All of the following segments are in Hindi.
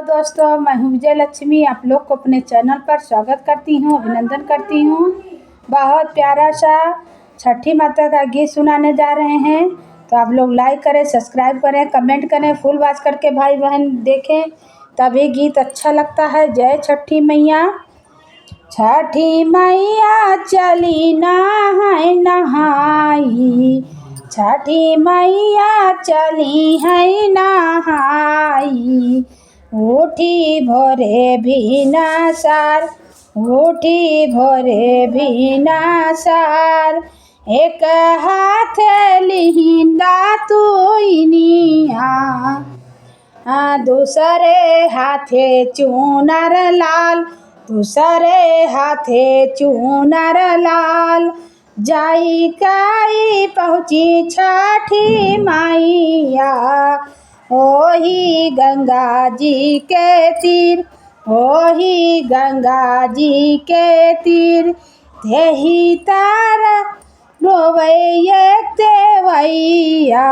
दोस्तों, मैं हूँ विजय लक्ष्मी। आप लोग को अपने चैनल पर स्वागत करती हूँ, अभिनंदन करती हूँ। बहुत प्यारा सा छठी माता का गीत सुनाने जा रहे हैं, तो आप लोग लाइक करें, सब्सक्राइब करें, कमेंट करें, फुल वॉच करके भाई बहन देखें, तभी गीत अच्छा लगता है। जय छठी मैया। छठी मैया चली नहाय नहाई, छठी मैया चली है नहाई। उठी भोरे भीना सार, उठी भोरे भीना सार। एक हाथ लिहिंदा तुइनिया, दूसरे हाथे चूनर लाल, दूसरे हाथे चूनर लाल। जाई काई पहुँची छठी मैया, ओही गंगा जी के तीर, ओही गंगा जी के तीर। तेही तारा रोवैये तेवैया,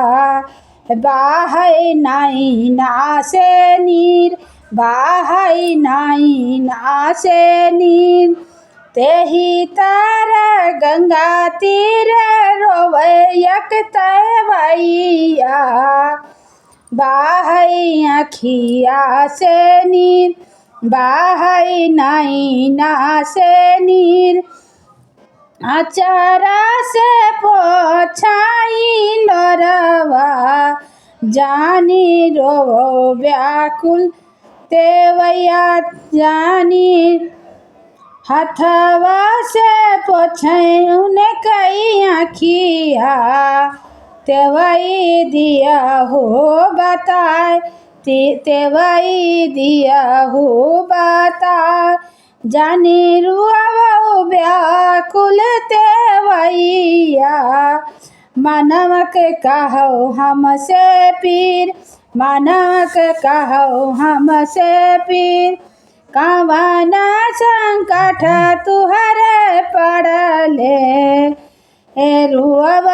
बाहै नाई ना से नीर, बाहै नाई ना से नीर। तेही तारा गंगा तीर रोवैयक तेवैया, बाहै अखिया से नीर, बाहै नाई ना से नीर। अचारा से पोछाई लोरवा, जानी रो व्याकुल तेवैया, जानी हथवा से पोछे उन्हें कई आँखिया। तेवई दिया हो बताए, तेवई दिया हो बताए। जानी रुआ व्याकुल तेवैया, मानव के कहो हमसे पीर, मानव के कहो हमसे पीर। कावना संकट तुहरे पड़ले, रुअब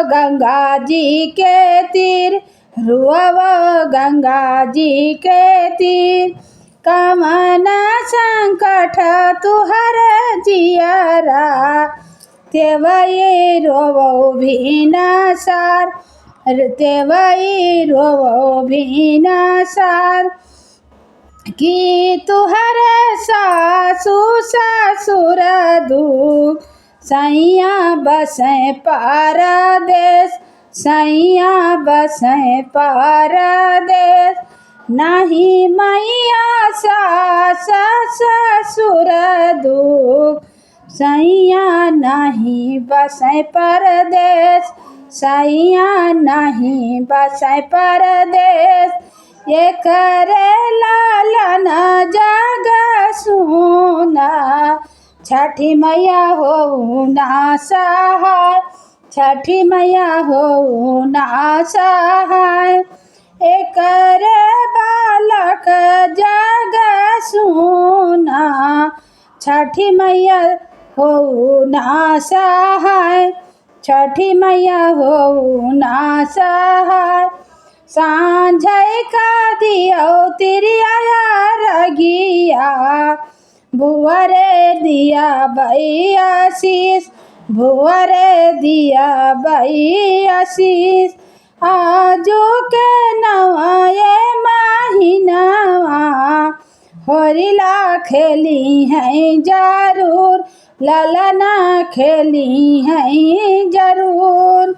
गंगा जी के तीर, रुअब गंगा जी के तीर। कावना संकट तुहरे जियरा, तेवई रोवो भीना सार, तेवई रोवो भीना सार। कि तुहरे सासु ससुर दुख, सैया बसें परदेस, सैया बसें परदेस। नहीं मैया सास ससुर दुख, सैया नहीं बसें परदेस, सैया नहीं बसें परदेस। ये करे लालन जग सुना, छठी मैया हो ना सहाय, छठी मैया हो ना सहाय। एक रे बालक जग सुना, छठी मैया हो ना सहाय, छठी मैया हो ना सहाय। सांझै का दियो तिरिया रगिया, भुअरे दिया बई आशीष, भुअरे दिया बई आशीष। आजो के नवाए महीनावा, होरिला खेली हैं जरूर, ललना खेली हैं जरूर।